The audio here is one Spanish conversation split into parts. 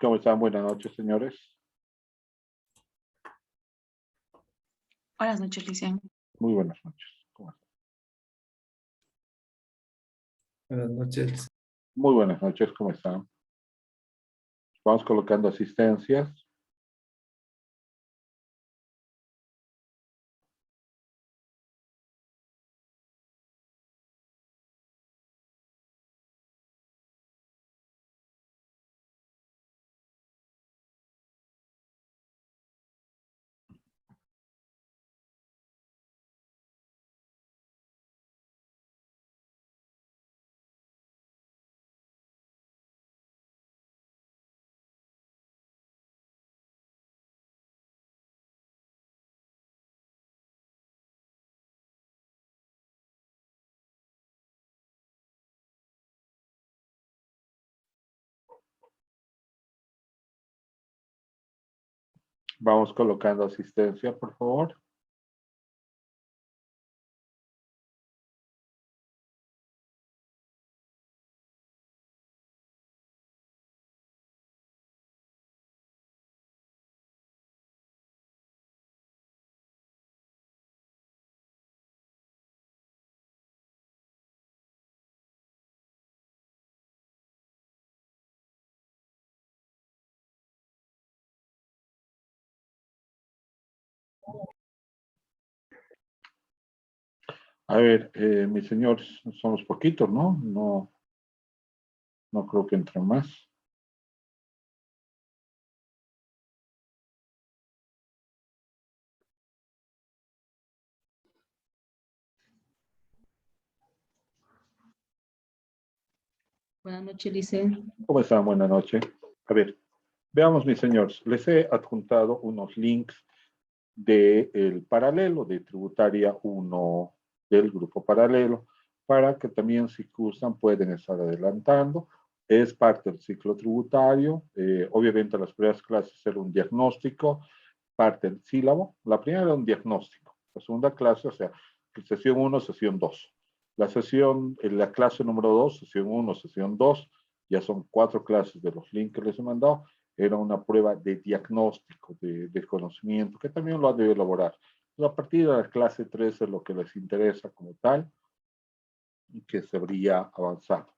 ¿Cómo están? Buenas noches, señores. Buenas noches, Licen. Muy buenas noches. ¿Cómo están? Buenas noches. Muy buenas noches, ¿cómo están? Vamos colocando asistencias. Vamos colocando asistencia, por favor. A ver, mis señores, somos poquitos, ¿no? No creo que entren más. Buenas noches, Licen. ¿Cómo están? Buenas noches. A ver, veamos, mis señores. Les he adjuntado unos links del paralelo, de tributaria 1 del grupo paralelo, para que también si gustan pueden estar adelantando. Es parte del ciclo tributario. Obviamente las primeras clases era un diagnóstico, parte del sílabo. La primera era un diagnóstico. La segunda clase, o sea, sesión 1, sesión 2. La clase número 2, sesión 1, sesión 2, ya son 4 clases de los links que les he mandado. Era una prueba de diagnóstico, de conocimiento, que también lo han de elaborar. A partir de la clase 3 es lo que les interesa como tal y que se habría avanzado.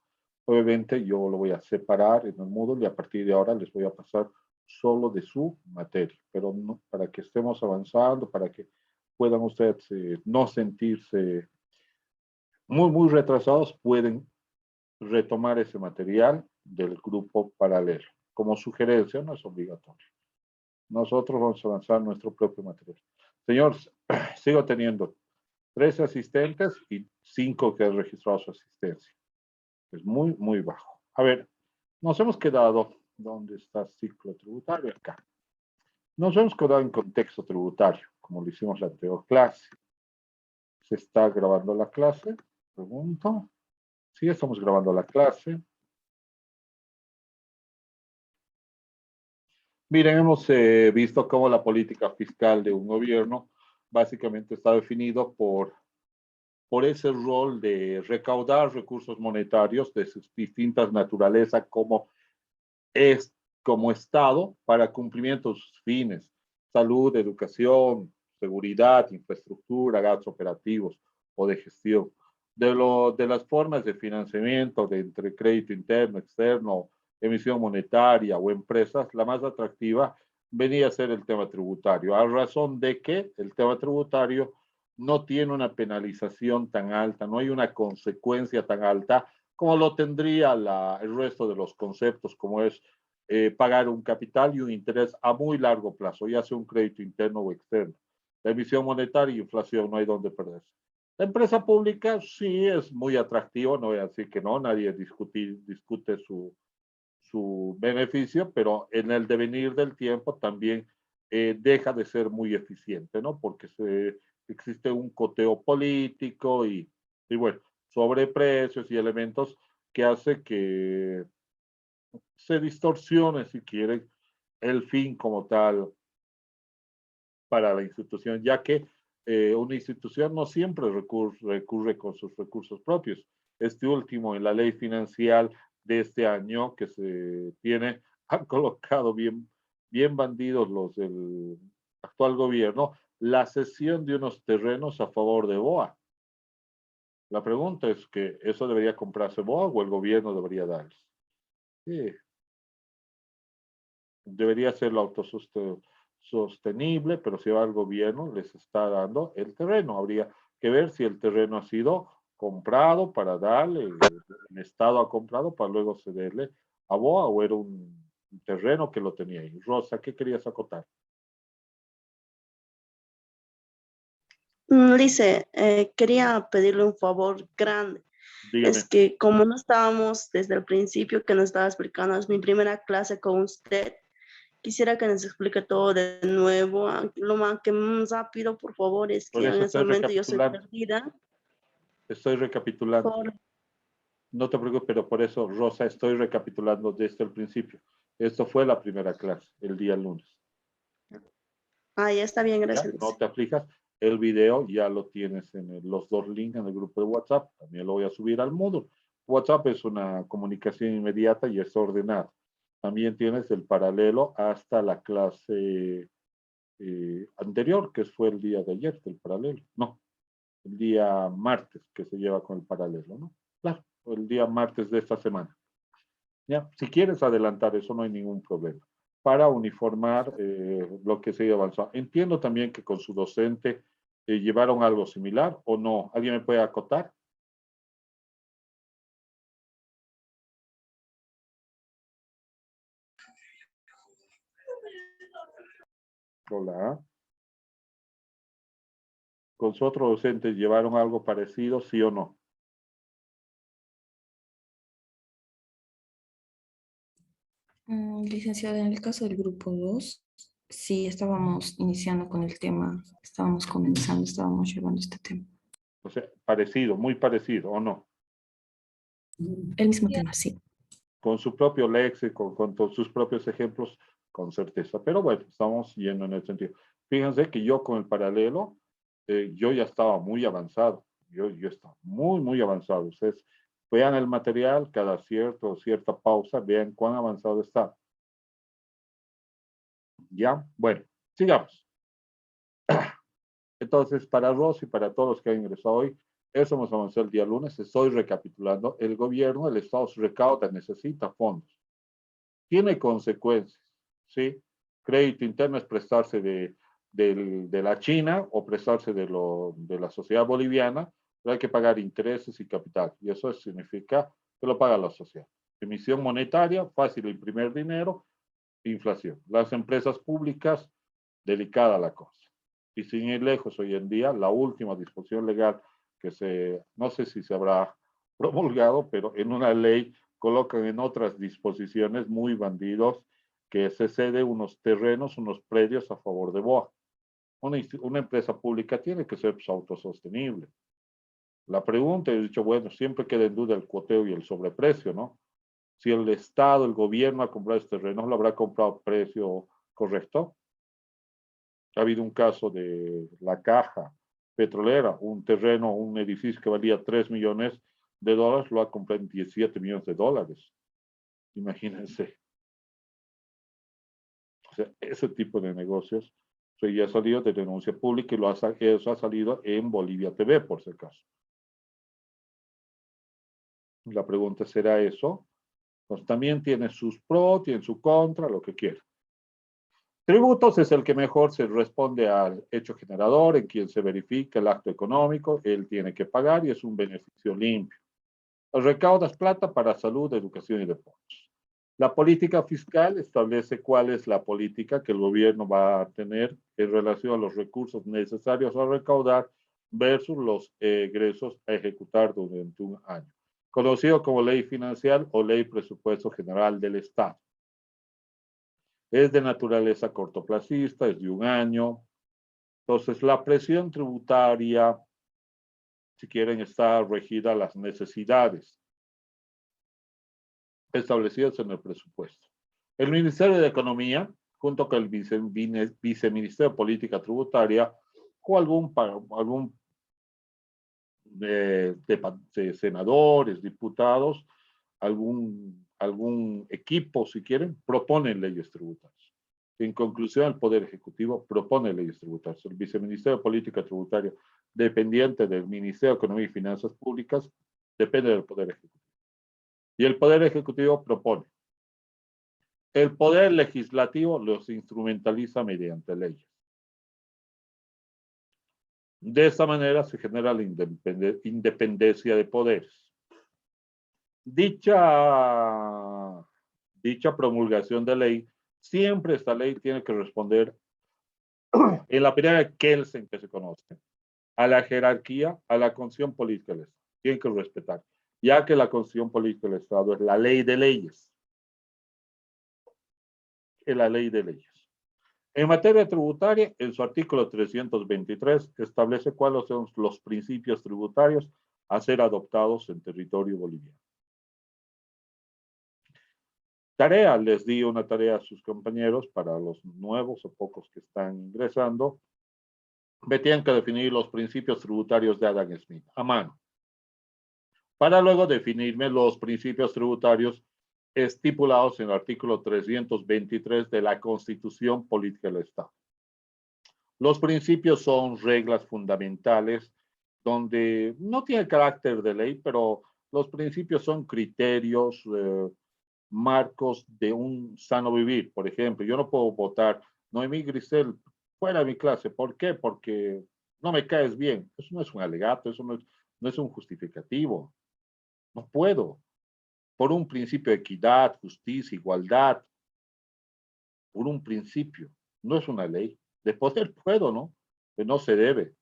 Obviamente yo lo voy a separar en el módulo y a partir de ahora les voy a pasar solo de su materia, pero no, para que estemos avanzando, para que puedan ustedes no sentirse muy retrasados, pueden retomar ese material del grupo paralelo. Como sugerencia, no es obligatorio. Nosotros vamos a avanzar nuestro propio material. Señores, sigo teniendo 13 asistentes y 5 que han registrado su asistencia. Es muy bajo. A ver, nos hemos quedado, ¿dónde está ciclo tributario? Acá. Nos hemos quedado en contexto tributario, como lo hicimos la anterior clase. ¿Se está grabando la clase? Pregunto. Sí, estamos grabando la clase. Miren, hemos visto cómo la política fiscal de un gobierno básicamente está definido por ese rol de recaudar recursos monetarios de sus distintas naturalezas como Estado para cumplimiento de sus fines, salud, educación, seguridad, infraestructura, gastos operativos o de gestión. De las formas de financiamiento de entre crédito interno, externo, emisión monetaria o empresas, la más atractiva venía a ser el tema tributario, a razón de que el tema tributario no tiene una penalización tan alta, no hay una consecuencia tan alta como lo tendría el resto de los conceptos, como es pagar un capital y un interés a muy largo plazo, ya sea un crédito interno o externo. La emisión monetaria y inflación, no hay donde perderse. La empresa pública sí es muy atractiva, no voy a decir que no, nadie discute su beneficio, pero en el devenir del tiempo también deja de ser muy eficiente, ¿no? Porque existe un coteo político y bueno, sobreprecios y elementos que hace que se distorsione, si quieren, el fin como tal para la institución, ya que una institución no siempre recurre con sus recursos propios. Este último, en la ley financiera de este año que se tiene, han colocado bien, bien bandidos los del actual gobierno la cesión de unos terrenos a favor de BOA. La pregunta es que eso debería comprarse BOA o el gobierno debería darles. Sí. Debería ser lo autosostenible, pero si va el gobierno les está dando el terreno. Habría que ver si el terreno ha sido comprado para darle, el Estado ha comprado para luego cederle a BOA o era un terreno que lo tenía ahí. Rosa, ¿qué querías acotar? Lice, quería pedirle un favor grande. Dígame. Es que como no estábamos desde el principio que nos estaba explicando, es mi primera clase con usted, quisiera que nos explique todo de nuevo, lo más que más rápido, por favor, es Por que en eso ese estoy momento yo soy recapitulando. perdida. Estoy recapitulando. Por... No te preocupes, pero por eso, Rosa, estoy recapitulando desde el principio. Esto fue la primera clase, el día lunes. Ah, ya está bien, ¿Ya? gracias. No te aflijas. El video ya lo tienes en los dos links en el grupo de WhatsApp. También lo voy a subir al módulo. WhatsApp es una comunicación inmediata y es ordenada. También tienes el paralelo hasta la clase anterior, que fue el día de ayer, del paralelo. No, el día martes que se lleva con el paralelo, ¿no? Claro, el día martes de esta semana. ¿Ya? Si quieres adelantar eso, no hay ningún problema. Para uniformar lo que se ha avanzado. Entiendo también que con su docente llevaron algo similar o no. ¿Alguien me puede acotar? Hola. ¿Con su otro docente llevaron algo parecido, sí o no? Licenciada, en el caso del grupo 2, sí estábamos iniciando con el tema, estábamos comenzando, estábamos llevando este tema. O sea, parecido, muy parecido, ¿o no? El mismo tema, sí. Con su propio léxico, con todos sus propios ejemplos, con certeza. Pero bueno, estamos yendo en el sentido. Fíjense que yo con el paralelo, yo ya estaba muy avanzado. Yo estaba muy avanzado. Ustedes vean el material, cada cierta pausa, vean cuán avanzado está. ¿Ya? Bueno, sigamos. Entonces, para Ross y para todos los que han ingresado hoy, eso hemos avanzado el día lunes. Estoy recapitulando. El gobierno, el Estado recauda, necesita fondos. Tiene consecuencias, ¿sí? Crédito interno es prestarse de la China o prestarse de la sociedad boliviana, pero hay que pagar intereses y capital. Y eso significa que lo paga la sociedad. Emisión monetaria, fácil imprimir dinero, inflación. Las empresas públicas, delicada la cosa. Y sin ir lejos, hoy en día, la última disposición legal no sé si se habrá promulgado, pero en una ley colocan en otras disposiciones muy bandidos que se cede unos terrenos, unos predios a favor de BOA. Una empresa pública tiene que ser autosostenible. La pregunta, he dicho, bueno, siempre queda en duda el cuoteo y el sobreprecio, ¿no? Si el Estado, el gobierno ha comprado este terreno, ¿lo habrá comprado a precio correcto? Ha habido un caso de la caja petrolera, un terreno, un edificio que valía 3 millones de dólares, lo ha comprado en 17 millones de dólares. Imagínense. O sea, ese tipo de negocios ya ha salido de denuncia pública y eso ha salido en Bolivia TV, por si acaso. La pregunta será eso. Pues también tiene sus pros, tiene su contra, lo que quiera. Tributos es el que mejor se responde al hecho generador, en quien se verifica el acto económico, él tiene que pagar y es un beneficio limpio. Recaudas plata para salud, educación y deportes. La política fiscal establece cuál es la política que el gobierno va a tener en relación a los recursos necesarios a recaudar versus los egresos a ejecutar durante un año, conocido como ley financiera o ley presupuesto general del Estado. Es de naturaleza cortoplacista, es de un año. Entonces, la presión tributaria, si quieren, está regida a las necesidades establecidas en el presupuesto. El Ministerio de Economía, junto con el Viceministerio de Política Tributaria, o algún de senadores, diputados, algún equipo, si quieren, propone leyes tributarias. En conclusión, el Poder Ejecutivo propone leyes tributarias. El Viceministerio de Política Tributaria, dependiente del Ministerio de Economía y Finanzas Públicas, depende del Poder Ejecutivo. Y el Poder Ejecutivo propone. El Poder Legislativo los instrumentaliza mediante leyes. De esta manera se genera la independencia de poderes. Dicha promulgación de ley, siempre esta ley tiene que responder en la primera de Kelsen que se conoce, a la jerarquía, a la constitución política del Estado. Tienen que respetar, ya que la constitución política del Estado es la ley de leyes. Es la ley de leyes. En materia tributaria, en su artículo 323 establece cuáles son los principios tributarios a ser adoptados en territorio boliviano. Tarea, les di una tarea a sus compañeros para los nuevos o pocos que están ingresando. Me tienen que definir los principios tributarios de Adam Smith a mano, para luego definirme los principios tributarios estipulados en el artículo 323 de la Constitución Política del Estado. Los principios son reglas fundamentales donde no tiene carácter de ley, pero los principios son criterios, marcos de un sano vivir. Por ejemplo, yo no puedo votar, Noemí Grisel, fuera de mi clase. ¿Por qué? Porque no me caes bien. Eso no es un alegato, eso no es un justificativo. No puedo. Por un principio de equidad, justicia, igualdad, por un principio. No es una ley. De poder puedo, ¿no? Pero no se debe.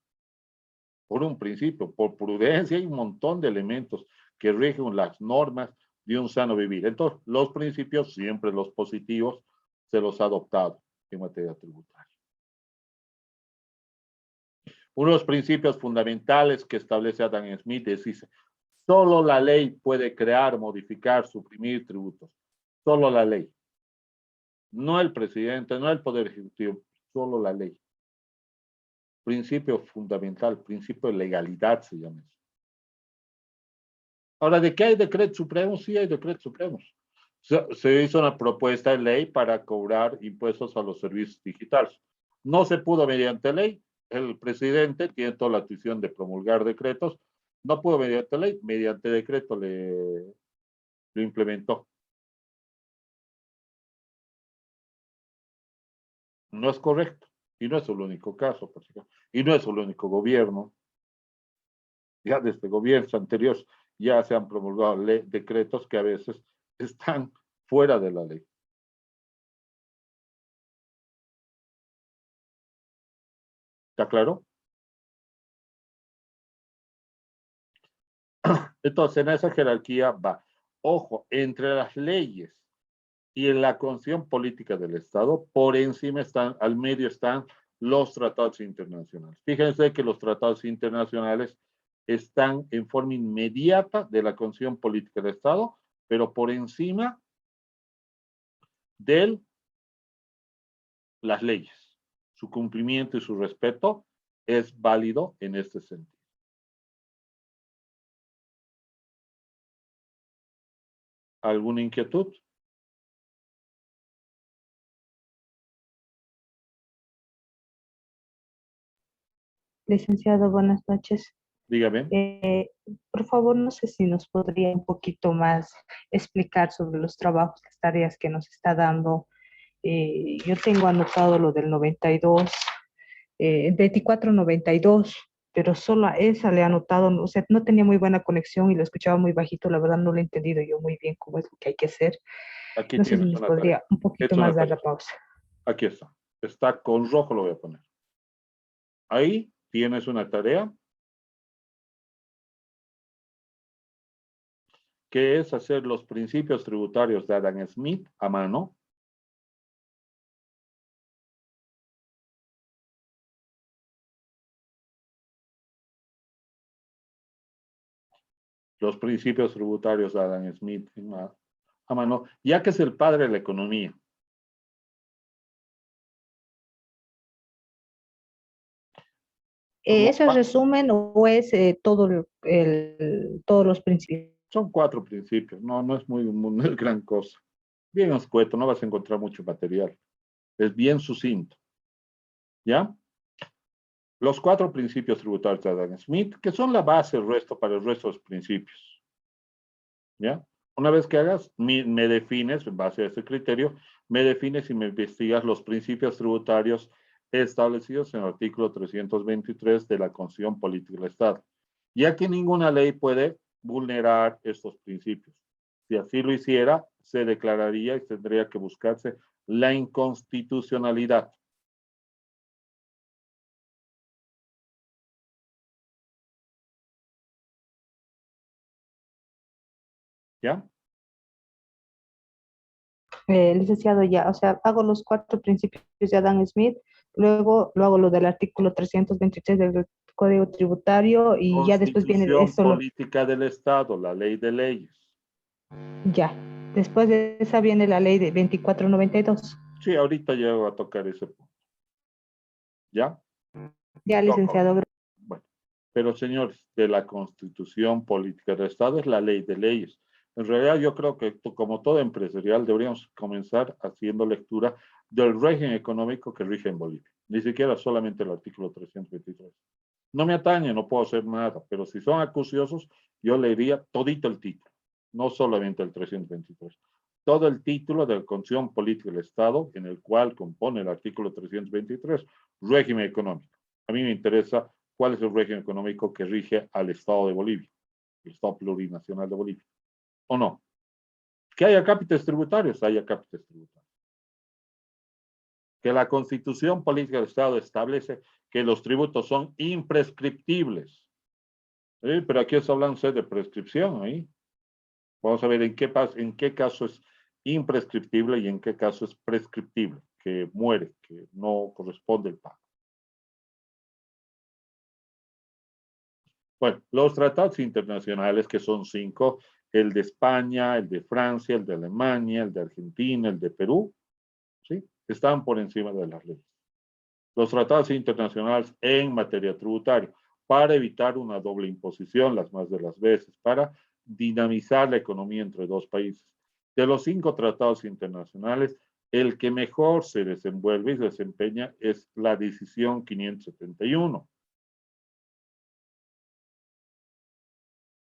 Por un principio, por prudencia, hay un montón de elementos que rigen las normas de un sano vivir. Entonces, los principios, siempre los positivos, se los ha adoptado en materia tributaria. Uno de los principios fundamentales que establece Adam Smith es, dice, solo la ley puede crear, modificar, suprimir tributos. Solo la ley. No el presidente, no el Poder Ejecutivo, solo la ley. Principio fundamental, principio de legalidad se llama eso. Ahora, ¿de qué hay decretos supremos? Sí hay decretos supremos. Se hizo una propuesta de ley para cobrar impuestos a los servicios digitales. No se pudo mediante ley. El presidente tiene toda la atribución de promulgar decretos. No pudo mediante ley, mediante decreto lo implementó. No es correcto. Y no es el único caso, por ejemplo. Y no es el único gobierno. Ya desde gobiernos anteriores ya se han promulgado decretos que a veces están fuera de la ley. ¿Está claro? Entonces, en esa jerarquía va, ojo, entre las leyes y en la constitución política del Estado, por encima están, al medio están los tratados internacionales. Fíjense que los tratados internacionales están en forma inmediata de la constitución política del Estado, pero por encima de las leyes. Su cumplimiento y su respeto es válido en este sentido. ¿Alguna inquietud? Licenciado, buenas noches. Dígame. Por favor, no sé si nos podría un poquito más explicar sobre los trabajos, las tareas que nos está dando. Yo tengo anotado lo del 92, 2492, pero solo a esa le he anotado, o sea, no tenía muy buena conexión y lo escuchaba muy bajito, la verdad no lo he entendido yo muy bien cómo es lo que hay que hacer. Aquí No sé si tienes nos una podría tarea. un poquito Es una más dar tarea. la pausa. Aquí está. Está con rojo, lo voy a poner. Ahí tienes una tarea que es hacer los principios tributarios de Adam Smith a mano. Los principios tributarios de Adam Smith a mano, ya que es el padre de la economía. ¿Eso es resumen o es todos los principios? Son 4 principios, no es no es gran cosa. Bien escueto, no vas a encontrar mucho material. Es bien sucinto. ¿Ya? Los 4 principios tributarios de Adam Smith, que son la base del resto para el resto de los principios. ¿Ya? Una vez que hagas, me defines, en base a ese criterio, me defines y me investigas los principios tributarios establecidos en el artículo 323 de la Constitución Política del Estado, ya que ninguna ley puede vulnerar estos principios. Si así lo hiciera, se declararía y tendría que buscarse la inconstitucionalidad. ¿Ya? Licenciado, ya, o sea, hago los 4 principios de Adam Smith, luego lo hago lo del artículo 323 del Código Tributario y ya después viene Constitución eso, Política del Estado, la ley de leyes. ya. Después de esa viene la ley de 2492. Sí, ahorita llego a tocar ese punto. ¿Ya? Ya, licenciado. Bueno, pero señores, de la Constitución Política del Estado es la ley de leyes. En realidad yo creo que como todo empresarial deberíamos comenzar haciendo lectura del régimen económico que rige en Bolivia. Ni siquiera solamente el artículo 323. No me atañe, no puedo hacer nada, pero si son acuciosos, yo leería todito el título, no solamente el 323. Todo el título de la Constitución Política del Estado, en el cual compone el artículo 323, régimen económico. A mí me interesa cuál es el régimen económico que rige al Estado de Bolivia, el Estado plurinacional de Bolivia. ¿O no? Que haya cápites tributarios, haya cápites tributarios. Que la Constitución Política del Estado establece que los tributos son imprescriptibles. ¿Sí? Pero aquí está hablando de prescripción, ¿eh? Vamos a ver en qué caso es imprescriptible y en qué caso es prescriptible, que muere, que no corresponde el pago. Bueno, los tratados internacionales, que son 5, el de España, el de Francia, el de Alemania, el de Argentina, el de Perú, ¿sí? Están por encima de las leyes. Los tratados internacionales en materia tributaria, para evitar una doble imposición las más de las veces, para dinamizar la economía entre 2 países. De los 5 tratados internacionales, el que mejor se desenvuelve y se desempeña es la decisión 571.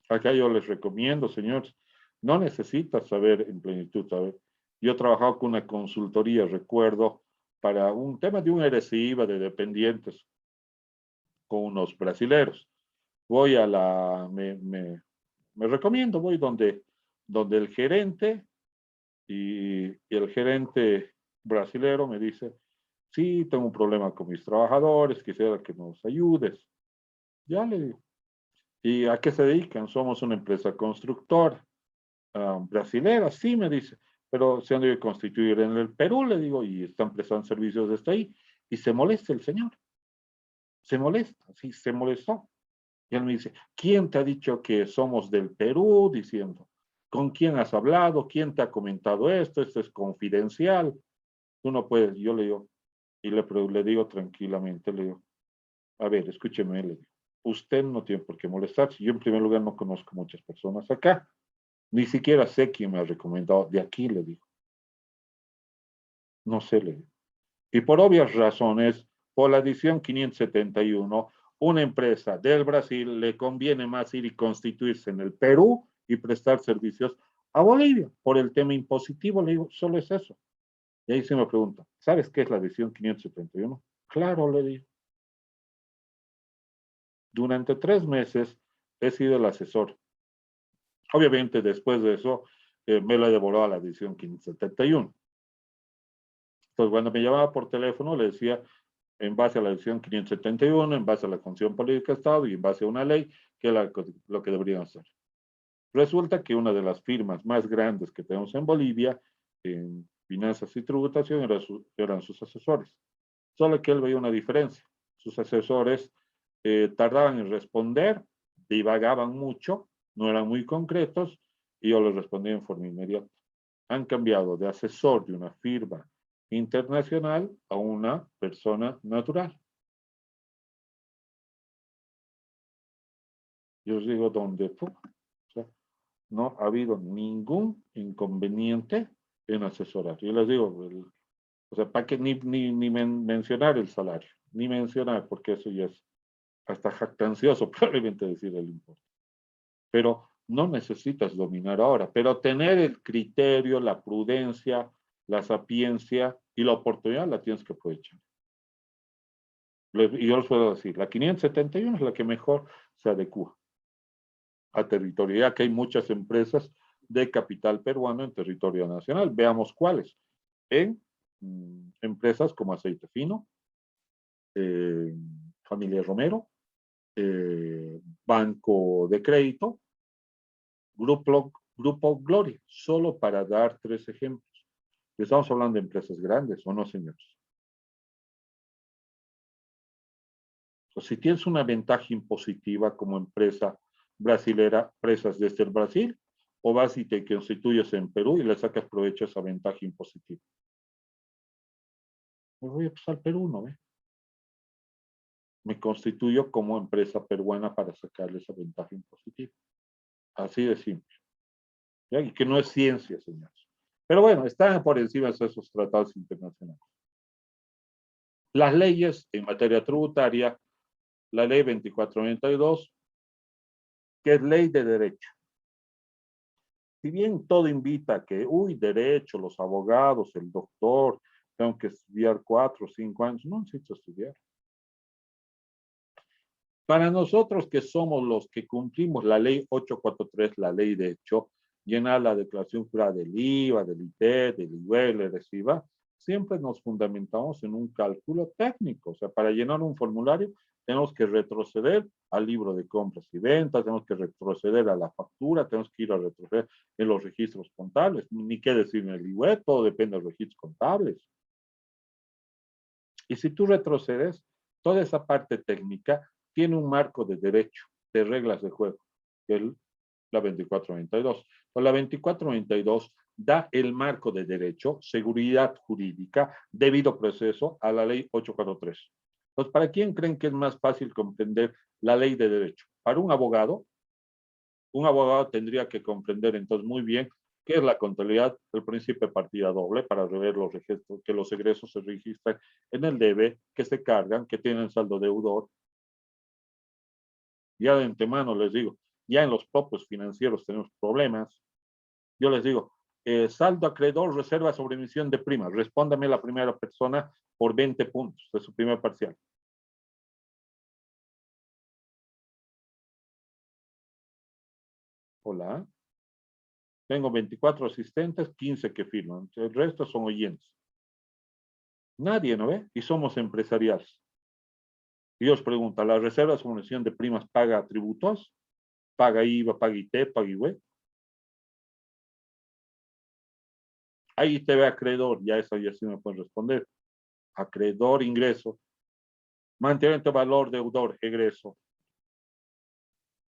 Acá yo les recomiendo, señores, no necesitas saber en plenitud, ¿sabe? Yo he trabajado con una consultoría, recuerdo, para un tema de un RCIVA de dependientes con unos brasileros. Voy a me recomiendo, voy donde el gerente y el gerente brasilero me dice, sí, tengo un problema con mis trabajadores, quisiera que nos ayudes. Ya le digo, ¿y a qué se dedican? Somos una empresa constructora. Brasilera, sí, me dice, pero se han de constituir en el Perú, le digo, y están prestando servicios desde ahí. Y se molesta el señor. Se molesta, sí, se molestó. Y él me dice, ¿quién te ha dicho que somos del Perú? Diciendo, ¿con quién has hablado? ¿Quién te ha comentado esto? Esto es confidencial. Tú no puedes. Yo le digo, y le digo tranquilamente, le digo, a ver, escúcheme, le digo, usted no tiene por qué molestarse. Yo en primer lugar no conozco muchas personas acá. Ni siquiera sé quién me ha recomendado. De aquí le digo. No sé, le digo. Y por obvias razones, por la edición 571, una empresa del Brasil le conviene más ir y constituirse en el Perú y prestar servicios a Bolivia. Por el tema impositivo, le digo, solo es eso. Y ahí se me pregunta, ¿sabes qué es la edición 571? Claro, le digo. Durante 3 meses he sido el asesor. Obviamente, después de eso, me lo he devorado a la edición 571. Entonces, cuando me llamaba por teléfono, le decía, en base a la edición 571, en base a la Constitución Política de Estado y en base a una ley, que es lo que deberían hacer. Resulta que una de las firmas más grandes que tenemos en Bolivia, en finanzas y tributación, eran sus asesores. Solo que él veía una diferencia. Sus asesores tardaban en responder, divagaban mucho, no eran muy concretos, y yo les respondía en forma inmediata. Han cambiado de asesor de una firma internacional a una persona natural. Yo os digo, ¿dónde fue? O sea, no ha habido ningún inconveniente en asesorar. Yo les digo, o sea, ¿para qué ni mencionar el salario? Ni mencionar, porque eso ya es hasta jactancioso probablemente decir el importe. Pero no necesitas dominar ahora, pero tener el criterio, la prudencia, la sapiencia y la oportunidad la tienes que aprovechar. Y yo les puedo decir, la 571 es la que mejor se adecua a territorio, ya que hay muchas empresas de capital peruano en territorio nacional. Veamos cuáles. En empresas como Aceite Fino, Familia Romero, Banco de Crédito, Grupo Gloria, solo para dar 3 ejemplos. Estamos hablando de empresas grandes, ¿o no, señores? O si tienes una ventaja impositiva como empresa brasilera, empresas desde el Brasil, o vas y te constituyes en Perú y le sacas provecho a esa ventaja impositiva. Me voy a pasar al Perú, ¿no ve? Me constituyo como empresa peruana para sacarle esa ventaja impositiva. Así de simple. ¿Ya? Y que no es ciencia, señores. Pero bueno, están por encima de esos tratados internacionales. Las leyes en materia tributaria, la ley 2492, que es ley de derecho. Si bien todo invita a que, derecho, los abogados, el doctor, tengo que estudiar 4 o 5 años, no necesito estudiar. Para nosotros que somos los que cumplimos la ley 843, la ley de hecho, llenar la declaración jurada del IVA, del ITED, del IUEL, del IVA, siempre nos fundamentamos en un cálculo técnico. O sea, para llenar un formulario tenemos que retroceder al libro de compras y ventas, tenemos que retroceder a la factura, tenemos que ir a retroceder en los registros contables, ni qué decir en el IUE, todo depende de los registros contables. Y si tú retrocedes, toda esa parte técnica tiene un marco de derecho, de reglas de juego, que es la 2492. Pues la 2492 da el marco de derecho, seguridad jurídica, debido proceso a la ley 843. Pues, ¿para quién creen que es más fácil comprender la ley de derecho? Para un abogado tendría que comprender entonces muy bien qué es la contabilidad, el principio de partida doble para rever los registros, que los egresos se registran en el debe, que se cargan, que tienen saldo deudor. Ya de antemano les digo, ya en los propios financieros tenemos problemas. Yo les digo, saldo acreedor, reserva sobre emisión de primas. Respóndame la primera persona por 20 puntos de su primer parcial. Hola. Tengo 24 asistentes, 15 que firman. El resto son oyentes. Nadie, ¿no ve? Y somos empresariales. Y os pregunta, ¿la reserva sobre emisión de primas paga tributos? ¿Paga IVA, paga IT, paga IUE? Ahí te ve acreedor, ya eso ya sí me pueden responder. Acreedor, ingreso. Mantenimiento, valor, deudor, egreso.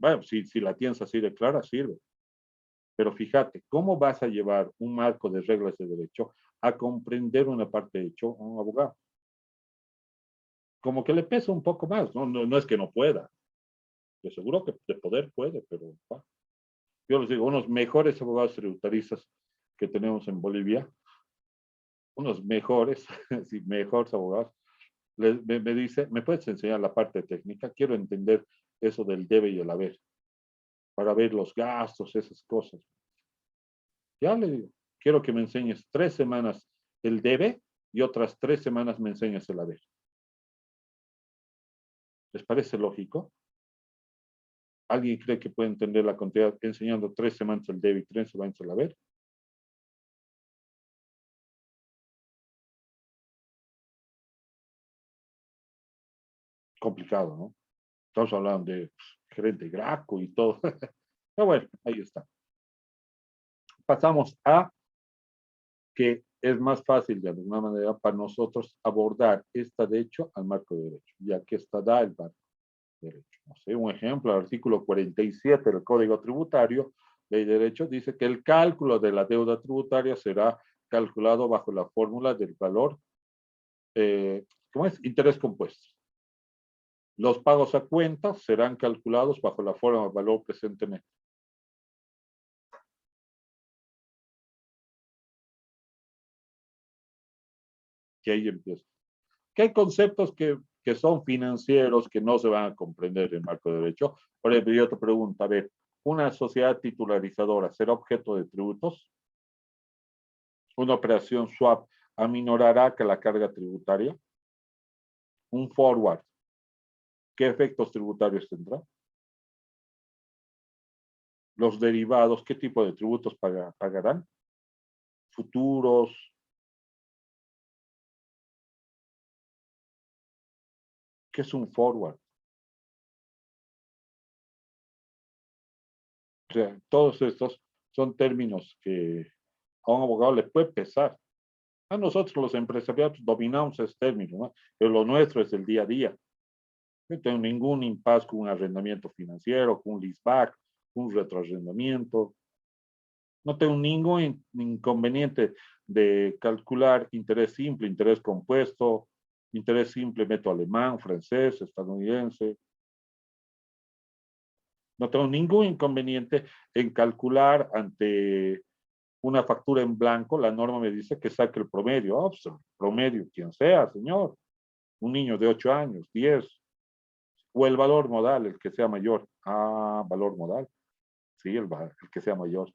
Bueno, si la tienes así de clara, sirve. Pero fíjate, ¿cómo vas a llevar un marco de reglas de derecho a comprender una parte de hecho a un abogado? Como que le pesa un poco más, no es que no pueda. Yo seguro que de poder puede, pero yo les digo, unos mejores abogados tributaristas que tenemos en Bolivia, unos mejores, sí, mejores abogados, me dice, ¿me puedes enseñar la parte técnica? Quiero entender eso del debe y el haber, para ver los gastos, esas cosas. Ya le digo, quiero que me enseñes 3 semanas el debe y otras 3 semanas me enseñes el haber. ¿Les parece lógico? ¿Alguien cree que puede entender la cantidad enseñando 3 semanas el debe y 3 semanas el haber? Complicado, ¿no? Estamos hablando de gerente Graco y todo. Pero bueno, ahí está. Pasamos a que es más fácil de alguna manera para nosotros abordar esta de hecho al marco de derecho, ya que esta da el marco de derecho. No sé, un ejemplo, el artículo 47 del Código Tributario, ley de derecho, dice que el cálculo de la deuda tributaria será calculado bajo la fórmula del valor, ¿cómo es? Interés compuesto. Los pagos a cuentas serán calculados bajo la fórmula del valor presente neto. que ahí empieza. Que hay conceptos que son financieros, que no se van a comprender en el marco de derecho. Por ejemplo, yo te pregunto, a ver, ¿una sociedad titularizadora será objeto de tributos? ¿Una operación swap aminorará que la carga tributaria? ¿Un forward, qué efectos tributarios tendrá? ¿Los derivados, qué tipo de tributos pagarán? ¿Futuros? ¿Qué es un forward? O sea, todos estos son términos que a un abogado le puede pesar. A nosotros los empresarios dominamos ese término, ¿no? Pero lo nuestro es el día a día. No tengo ningún impasse con un arrendamiento financiero, con un leaseback, un retroarrendamiento. No tengo ningún inconveniente de calcular interés simple, interés compuesto, interés simple método alemán, francés, estadounidense. No tengo ningún inconveniente en calcular ante una factura en blanco. La norma me dice que saque el promedio. Oh, pues, el promedio, quien sea, señor. Un niño de 8 años, 10. O el valor modal, el que sea mayor. Ah, valor modal. Sí, el que sea mayor.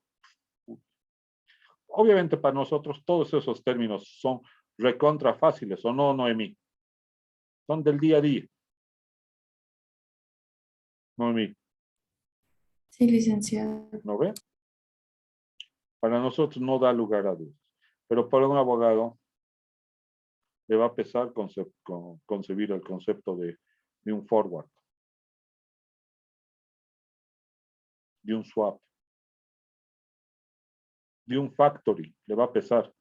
Obviamente para nosotros todos esos términos son recontra fáciles, ¿o no, Noemí? Son del día a día. Noemí, Sí, licenciado. ¿no ve? Para nosotros no da lugar a dudas. Pero para un abogado le va a pesar concebir el concepto de un forward, de un swap, de un factory, le va a pesar.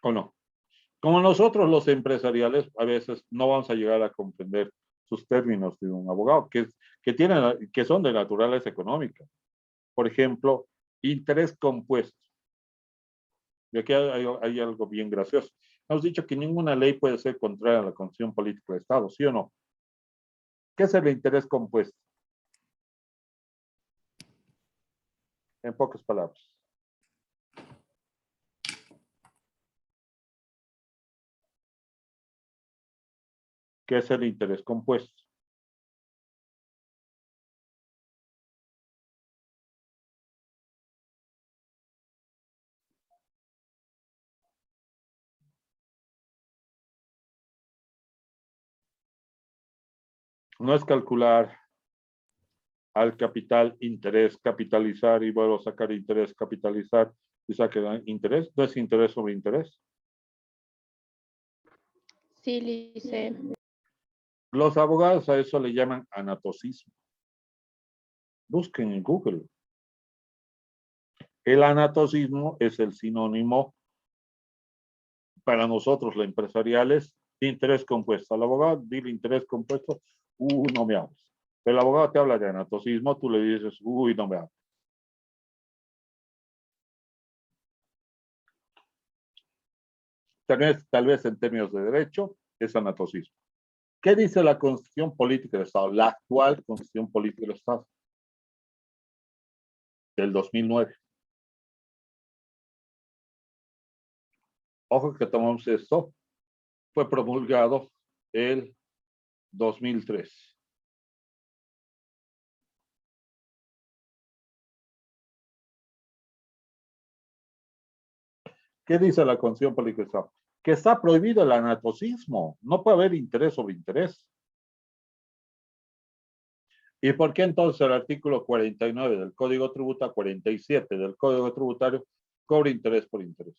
¿O no? Como nosotros los empresariales a veces no vamos a llegar a comprender sus términos de un abogado, que son de naturaleza económica. Por ejemplo, interés compuesto. Y aquí hay algo bien gracioso. Hemos dicho que ninguna ley puede ser contraria a la constitución política del Estado, ¿sí o no? ¿Qué es el interés compuesto? En pocas palabras. ¿Qué es el interés compuesto? No es calcular al capital interés, capitalizar y vuelvo a sacar interés, capitalizar y sacar interés. No es interés sobre interés. Sí, Lice. Los abogados a eso le llaman anatocismo. Busquen en Google. El anatocismo es el sinónimo para nosotros, los empresariales, de interés compuesto. Al abogado, dile interés compuesto, no me hables. Pero el abogado te habla de anatocismo, tú le dices, no me hables. Tal vez en términos de derecho, es anatocismo. ¿Qué dice la Constitución Política del Estado? La actual Constitución Política del Estado del 2009. Ojo que tomamos esto, fue promulgado el 2003. ¿Qué dice la Constitución Política del Estado? Que está prohibido el anatocismo. No puede haber interés sobre interés. ¿Y por qué entonces el artículo 49 del Código Tributario, 47 del Código Tributario, cobra interés por interés?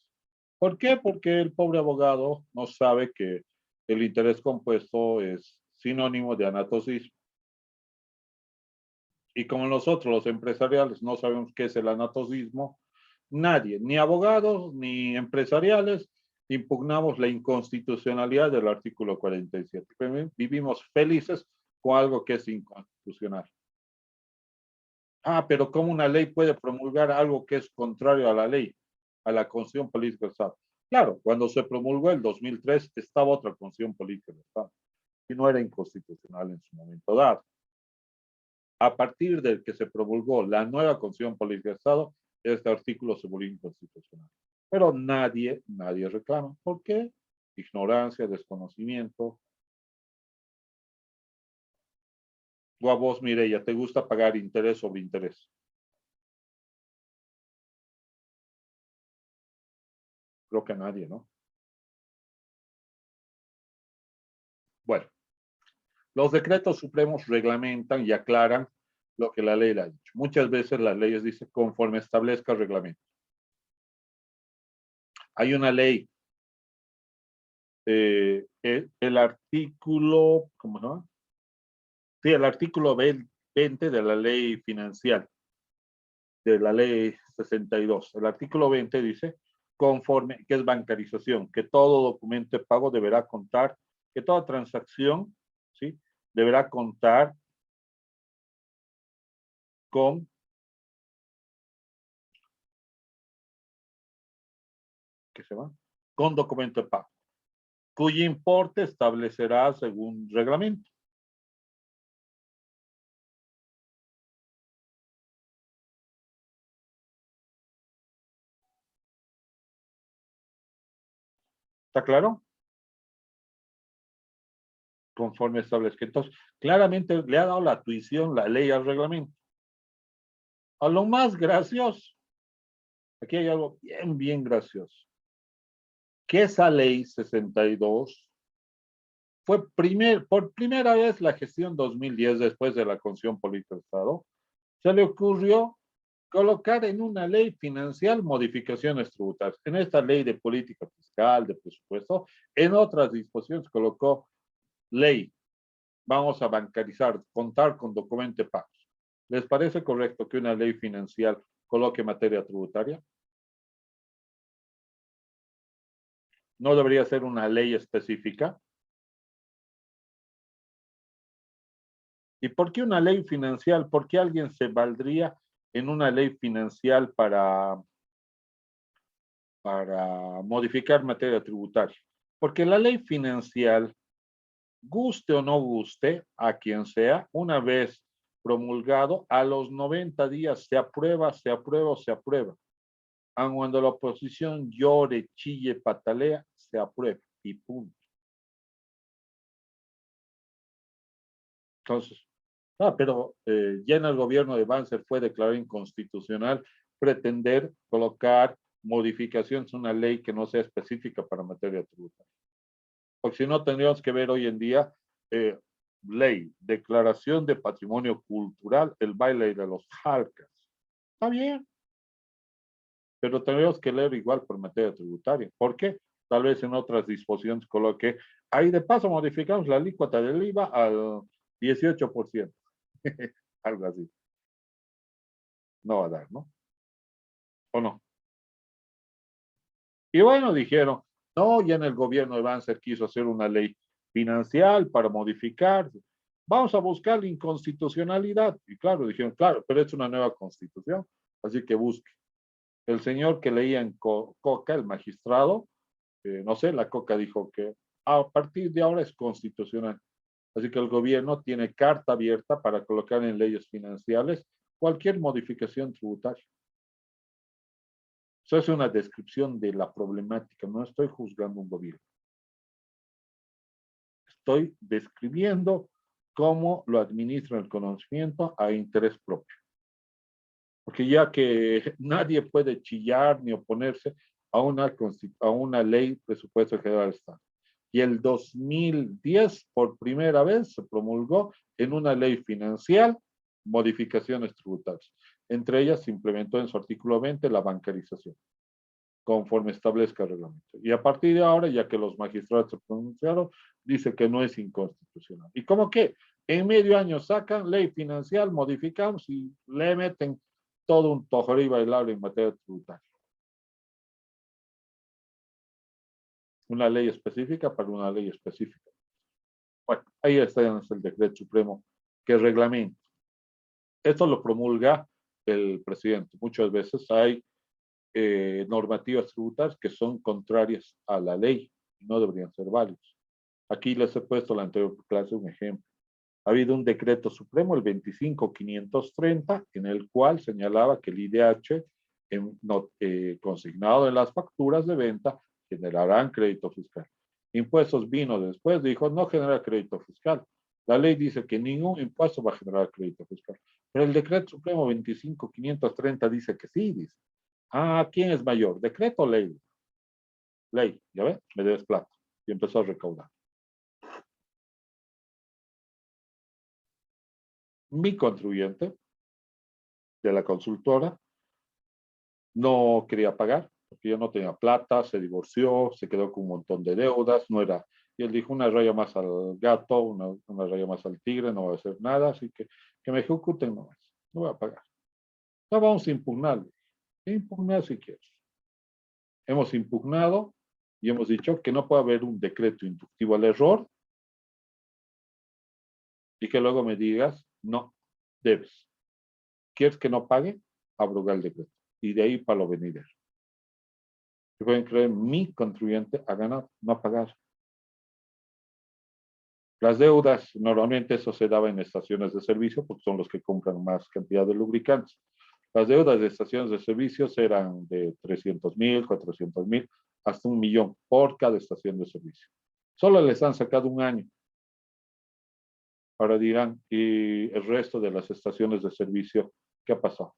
¿Por qué? Porque el pobre abogado no sabe que el interés compuesto es sinónimo de anatocismo. Y como nosotros, los empresariales, no sabemos qué es el anatocismo, nadie, ni abogados ni empresariales, impugnamos la inconstitucionalidad del artículo 47. Vivimos felices con algo que es inconstitucional. Pero ¿cómo una ley puede promulgar algo que es contrario a la ley, a la Constitución Política del Estado? Claro, cuando se promulgó el 2003 estaba otra Constitución Política del Estado y no era inconstitucional en su momento dado. A partir del que se promulgó la nueva Constitución Política del Estado, este artículo se volvió inconstitucional. Pero nadie reclama. ¿Por qué? Ignorancia, desconocimiento. O a vos, Mireya, ¿te gusta pagar interés sobre interés? Creo que a nadie, ¿no? Bueno, los decretos supremos reglamentan y aclaran lo que la ley le ha dicho. Muchas veces las leyes dicen conforme establezca el reglamento. Hay una ley, el artículo, ¿cómo no? Sí, el artículo 20 de la ley financiera, de la ley 62. El artículo 20 dice, conforme, que es bancarización, que todo documento de pago deberá contar, que toda transacción, ¿sí? Deberá contar con ¿qué se llama? Con documento de pago, cuyo importe establecerá según reglamento. ¿Está claro? Conforme establezca. Entonces, claramente le ha dado la tuición la ley al reglamento. A lo más gracioso, aquí hay algo bien gracioso, que esa ley 62 fue por primera vez la gestión 2010, después de la Constitución Política de Estado, se le ocurrió colocar en una ley financiera modificaciones tributarias. En esta ley de política fiscal, de presupuesto, en otras disposiciones colocó ley, vamos a bancarizar, contar con documento de pagos. ¿Les parece correcto que una ley financiera coloque materia tributaria? ¿No debería ser una ley específica? ¿Y por qué una ley financiera? ¿Por qué alguien se valdría en una ley financiera para modificar materia tributaria? Porque la ley financiera, guste o no guste a quien sea, una vez promulgado, a los 90 días se aprueba, se aprueba o se aprueba. Aun cuando la oposición llore, chille, patalea, se aprueba y punto. Entonces, pero ya en el gobierno de Banzer fue declarado inconstitucional pretender colocar modificaciones en una ley que no sea específica para materia tributaria. Porque si no, tendríamos que ver hoy en día ley, declaración de patrimonio cultural, el baile de los jalcas. Está bien, pero tendríamos que leer igual por materia tributaria. ¿Por qué? Tal vez en otras disposiciones coloque, ahí de paso modificamos la alícuota del IVA al 18%. Algo así. No va a dar, ¿no? ¿O no? Y bueno, dijeron, no, ya en el gobierno de Banzer quiso hacer una ley financiera para modificar. Vamos a buscar la inconstitucionalidad. Y claro, dijeron, claro, pero es una nueva constitución, así que busque. El señor que leía en Coca, el magistrado, no sé, la Coca dijo que a partir de ahora es constitucional. Así que el gobierno tiene carta abierta para colocar en leyes financieras cualquier modificación tributaria. Eso es una descripción de la problemática. No estoy juzgando un gobierno. Estoy describiendo cómo lo administra el conocimiento a interés propio. Porque ya que nadie puede chillar ni oponerse a una ley presupuesto general del Estado. Y el 2010, por primera vez, se promulgó en una ley financiera modificaciones tributarias. Entre ellas se implementó en su artículo 20 la bancarización, conforme establezca el reglamento. Y a partir de ahora, ya que los magistrados se pronunciaron, dice que no es inconstitucional. ¿Y cómo que? En medio año sacan ley financiera, modificamos y le meten todo un tojorí bailable en materia tributaria. Una ley específica para una ley específica. Bueno, ahí está el decreto supremo que reglamenta. Esto lo promulga el presidente. Muchas veces hay normativas tributarias que son contrarias a la ley y no deberían ser válidas. Aquí les he puesto la anterior clase un ejemplo. Ha habido un decreto supremo, el 25.530, en el cual señalaba que el IDH consignado en las facturas de venta generarán crédito fiscal. Impuestos vino después, dijo, no genera crédito fiscal. La ley dice que ningún impuesto va a generar crédito fiscal. Pero el decreto supremo 25.530 dice que sí, dice. Ah, ¿quién es mayor? ¿Decreto o ley? Ley, ¿ya ves? Me debes plata. Y empezó a recaudar. Mi contribuyente de la consultora no quería pagar, porque ya no tenía plata, se divorció, se quedó con un montón de deudas, no era, y él dijo, una raya más al gato, una raya más al tigre, no voy a hacer nada, así que me ejecuten nomás, no voy a pagar. No vamos a impugnar, impugnar si quieres. Hemos impugnado y hemos dicho que no puede haber un decreto inductivo al error y que luego me digas, no, debes. ¿Quieres que no pague? Abrogar el decreto. Y de ahí para lo venidero. Y pueden creer, mi contribuyente ha ganado, no ha pagado. Las deudas, normalmente eso se daba en estaciones de servicio, porque son los que compran más cantidad de lubricantes. Las deudas de estaciones de servicios eran de 300,000, 400,000, hasta 1,000,000 por cada estación de servicio. Solo les han sacado un año. Ahora dirán, ¿y el resto de las estaciones de servicio qué ha pasado?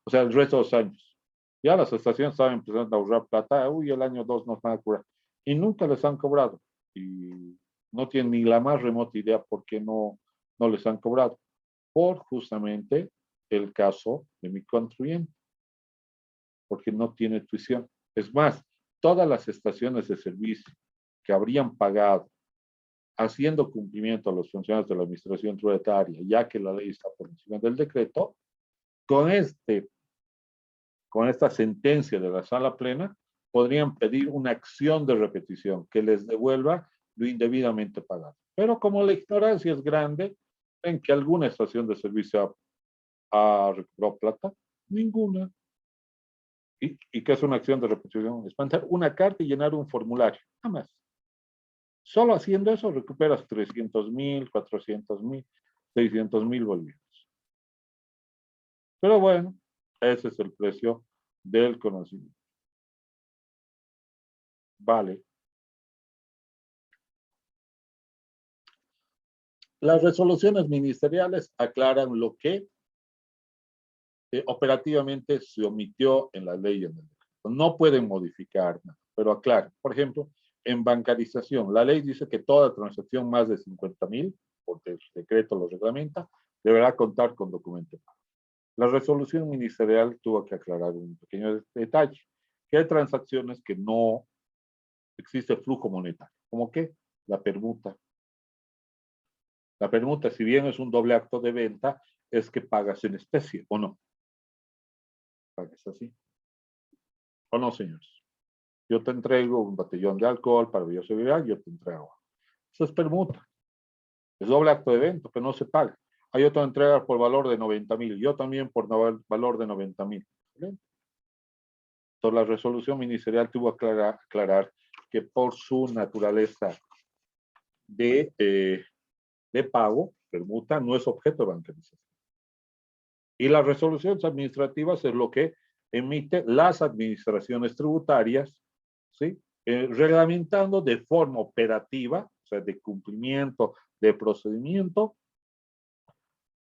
O sea, el resto de los años. Ya las estaciones estaban empezando a ahorrar plata. Uy, el año 2 nos van a cobrar. Y nunca les han cobrado. Y no tienen ni la más remota idea por qué no les han cobrado. Por justamente el caso de mi contribuyente. Porque no tiene tuición. Es más, todas las estaciones de servicio que habrían pagado haciendo cumplimiento a los funcionarios de la administración tributaria, ya que la ley está por encima del decreto, con esta sentencia de la sala plena, podrían pedir una acción de repetición que les devuelva lo indebidamente pagado. Pero como la ignorancia es grande, en que alguna estación de servicio ha recuperado plata, ninguna. ¿Y qué es una acción de repetición? Es mandar una carta y llenar un formulario, nada más. Solo haciendo eso recuperas 300,000, 400,000, 600,000 bolivianos. Pero bueno, ese es el precio del conocimiento. Vale. Las resoluciones ministeriales aclaran lo que operativamente se omitió en la ley. No pueden modificar nada, pero aclaran. Por ejemplo, en bancarización, la ley dice que toda transacción más de 50,000, porque el decreto lo reglamenta, deberá contar con documento. La resolución ministerial tuvo que aclarar un pequeño detalle, que hay transacciones que no existe flujo monetario. ¿Cómo qué? La permuta. La permuta, si bien es un doble acto de venta, es que pagas en especie, ¿o no? Pagas así. ¿O no, señores? Yo te entrego un botellón de alcohol para bioseguridad, yo te entrego. Eso es permuta. Es doble acto de venta, pero no se paga. Hay otra entrega por valor de 90,000, yo también por valor de 90,000. Entonces, la resolución ministerial tuvo que aclarar que por su naturaleza de pago, permuta, no es objeto de bancarización. Y las resoluciones administrativas es lo que emite las administraciones tributarias, ¿sí? Reglamentando de forma operativa, o sea, de cumplimiento, de procedimiento,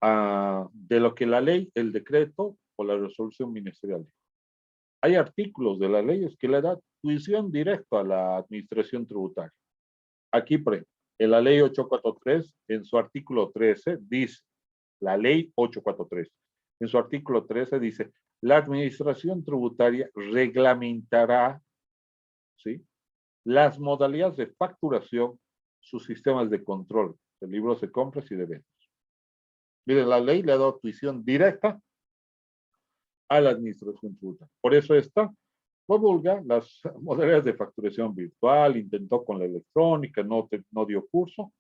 de lo que la ley, el decreto o la resolución ministerial. Hay artículos de las leyes que le dan tuición directa a la administración tributaria. Aquí, por ejemplo, en la ley 843, en su artículo 13, dice, la ley 843, en su artículo 13 dice, la administración tributaria reglamentará, ¿sí?, las modalidades de facturación, sus sistemas de control de libros de compras y de ventas. Miren, la ley le ha dado tuición directa a la administración tributaria. Por eso esta promulga las modalidades de facturación virtual, intentó con la electrónica, no dio curso,